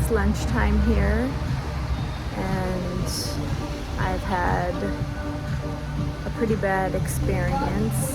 It's lunchtime here, and I've had a pretty bad experience.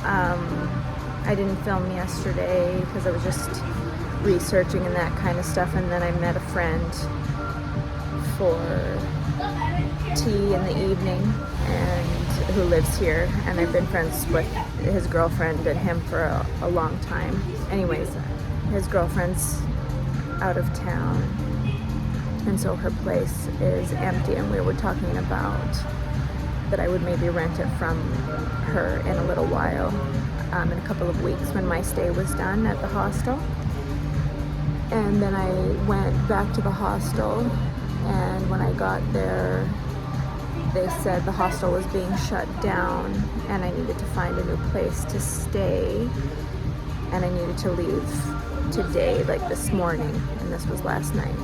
I didn't film yesterday because I was just researching and that kind of stuff, and then I met a friend for tea in the evening and who lives here, and I've been friends with his girlfriend and him for a long time. Anyways, his girlfriend's out of town, and so her place is empty, and we were talking about that I would maybe rent it from her in a little while, in a couple of weeks when my stay was done at the hostel. And then I went back to the hostel, and when I got there, they said the hostel was being shut down and I needed to find a new place to stay, and I needed to leave today, like this morning, and this was last night.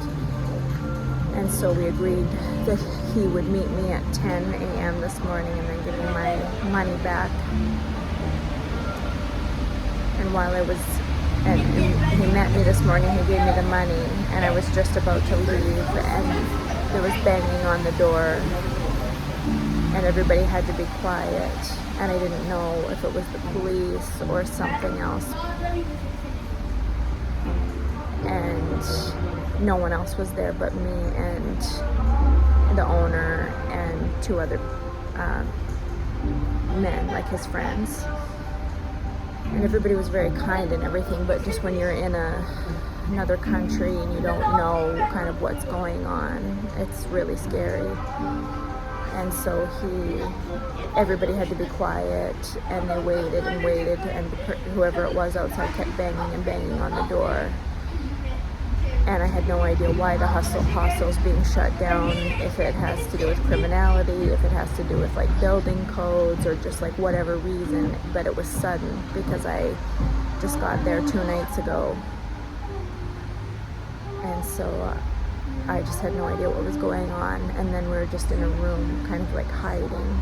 And so we agreed that he would meet me at 10 a.m. this morning and then give me my money back. And while I was, and he met me this morning, he gave me the money, and I was just about to leave, and there was banging on the door, and everybody had to be quiet, and I didn't know if it was the police or something else. And no one else was there but me and the owner and two other men, like his friends. And everybody was very kind and everything, but just when you're in another country and you don't know kind of what's going on, it's really scary. And so everybody had to be quiet, and they waited and waited, and whoever it was outside kept banging and banging on the door. And I had no idea why the hostel's being shut down, if it has to do with criminality, if it has to do with like building codes, or just like whatever reason. But it was sudden because I just got there 2 nights ago. And so I just had no idea what was going on. And then we were just in a room kind of like hiding,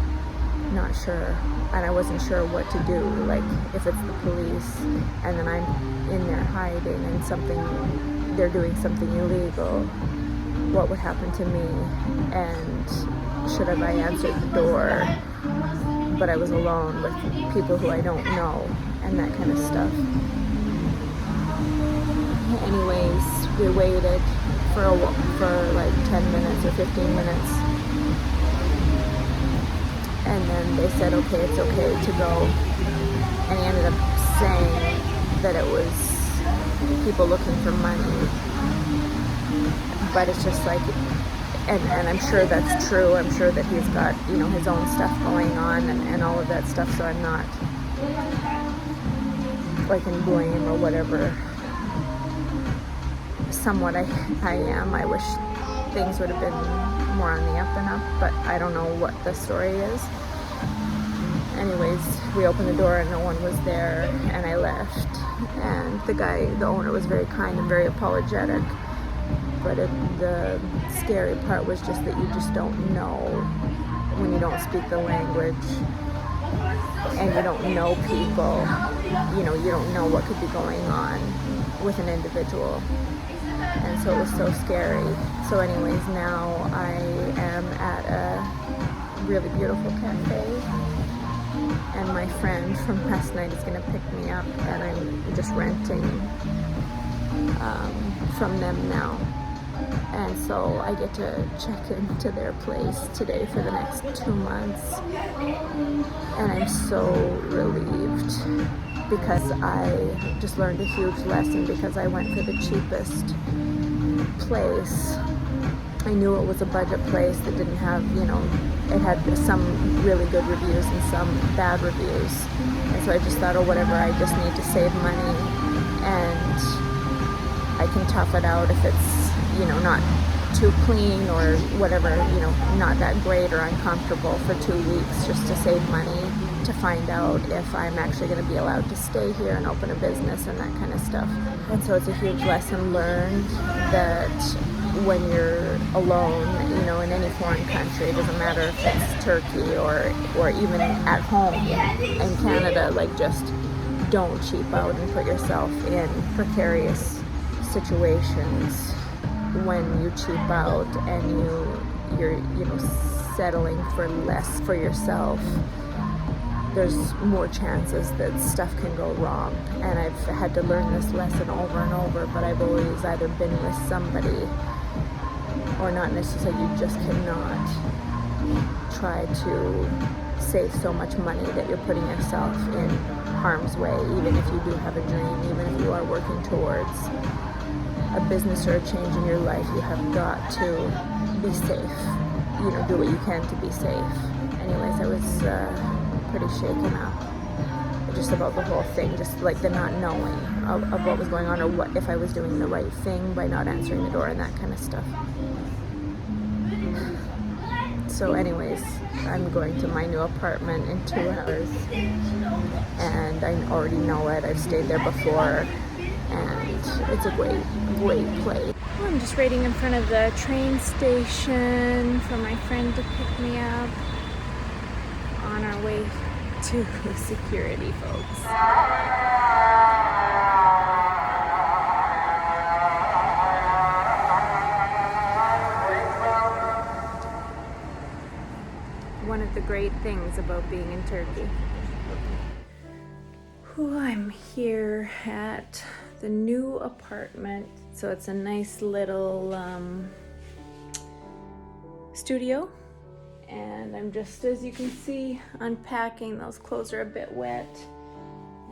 not sure. And I wasn't sure what to do, like if it's the police and then I'm in there hiding and they're doing something illegal, what would happen to me, and should have I answered the door, but I was alone with people who I don't know, and that kind of stuff. Anyways, we waited for like 10 minutes or 15 minutes, and then they said, okay, it's okay to go, and he ended up saying that it was people looking for money. But it's just like, and I'm sure that's true. I'm sure that he's got, his own stuff going on and all of that stuff, so I'm not like in blame or whatever. Somewhat I am. I wish things would have been more on the up and up, but I don't know what the story is. Anyways, we opened the door and no one was there, and I left. And the owner was very kind and very apologetic. But the scary part was just that you just don't know when you don't speak the language and you don't know people. You don't know what could be going on with an individual. And so it was so scary. So anyways, now I am at a really beautiful cafe. And my friend from last night is going to pick me up, and I'm just renting from them now. And so I get to check into their place today for the next 2 months. And I'm so relieved because I just learned a huge lesson, because I went for the cheapest place. I knew it was a budget place that didn't have, it had some really good reviews and some bad reviews. And so I just thought, whatever, I just need to save money and I can tough it out if it's, not too clean or whatever, not that great or uncomfortable for 2 weeks, just to save money, to find out if I'm actually going to be allowed to stay here and open a business and that kind of stuff. And so it's a huge lesson learned that when you're alone, in any foreign country, it doesn't matter if it's Turkey or even at home in Canada, like just don't cheap out and put yourself in precarious situations when you cheap out and you're settling for less for yourself. There's more chances that stuff can go wrong, and I've had to learn this lesson over and over, but I've always either been with somebody or not necessarily. You just cannot try to save so much money that you're putting yourself in harm's way, even if you do have a dream, even if you are working towards a business or a change in your life. You have got to be safe, do what you can to be safe. Anyways, I was pretty shaken up just about the whole thing, just like the not knowing of what was going on, or what if I was doing the right thing by not answering the door and that kind of stuff. So anyways, I'm going to my new apartment in 2 hours, and I already know it. I've stayed there before, and it's a great place. Well, I'm just waiting in front of the train station for my friend to pick me up on our way to security, folks. One of the great things about being in Turkey. I'm here at the new apartment. So it's a nice little studio. And I'm just, as you can see, unpacking. Those clothes are a bit wet.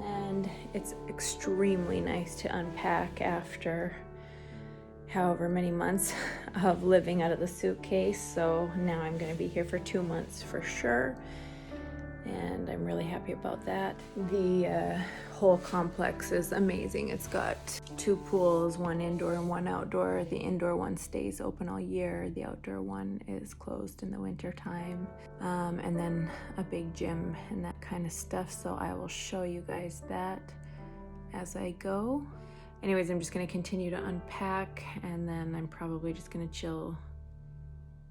And it's extremely nice to unpack after however many months of living out of the suitcase. So now I'm going to be here for 2 months for sure. And I'm really happy about that. The whole complex is amazing. It's got 2 pools, 1 indoor and 1 outdoor. The indoor one stays open all year. The outdoor one is closed in the winter time. And then a big gym and that kind of stuff. So I will show you guys that as I go. Anyways, I'm just gonna continue to unpack, and then I'm probably just gonna chill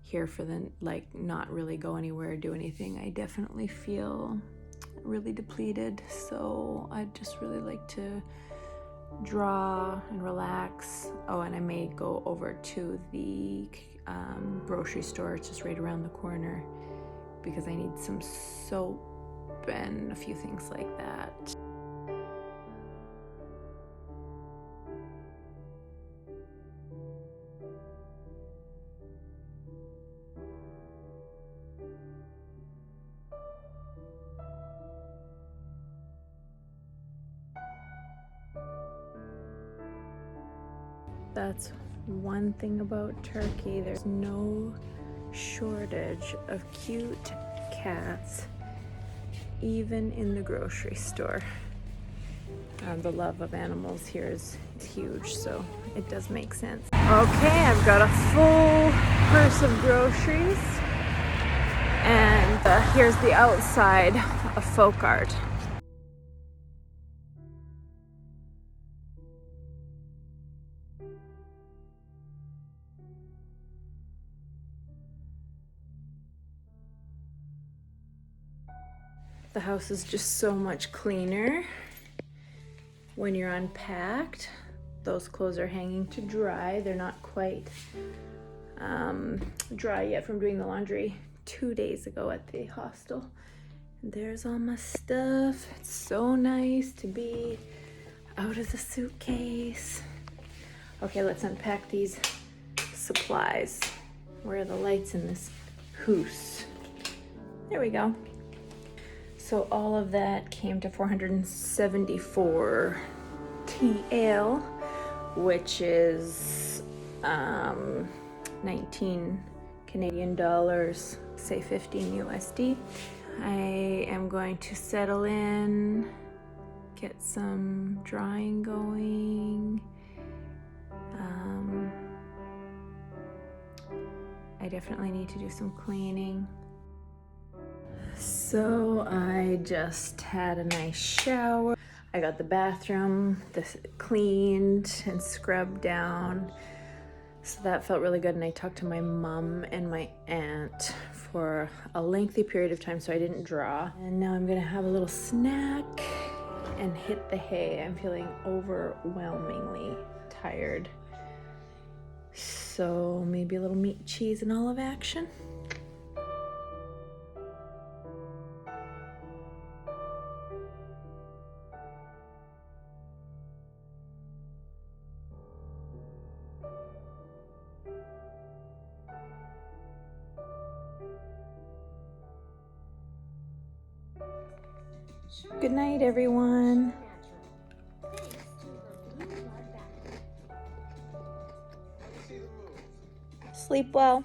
here for not really go anywhere or do anything. I definitely feel really depleted, so I'd just really like to draw and relax. Oh, and I may go over to the grocery store. It's just right around the corner because I need some soap and a few things like that. That's one thing about Turkey. There's no shortage of cute cats, even in the grocery store. The love of animals here is huge, so it does make sense. Okay, I've got a full purse of groceries, and here's the outside of folk art. The house is just so much cleaner when you're unpacked. Those clothes are hanging to dry. They're not quite dry yet from doing the laundry 2 days ago at the hostel. And there's all my stuff. It's so nice to be out of the suitcase. Okay, let's unpack these supplies. Where are the lights in this house? There we go. So all of that came to 474 TL, which is 19 Canadian dollars, say 15 USD. I am going to settle in, get some drawing going. I definitely need to do some cleaning. So I just had a nice shower. I got the bathroom cleaned and scrubbed down. So that felt really good. And I talked to my mom and my aunt for a lengthy period of time, so I didn't draw. And now I'm gonna have a little snack and hit the hay. I'm feeling overwhelmingly tired. So maybe a little meat, cheese, and olive action. Good night, everyone. Sleep well.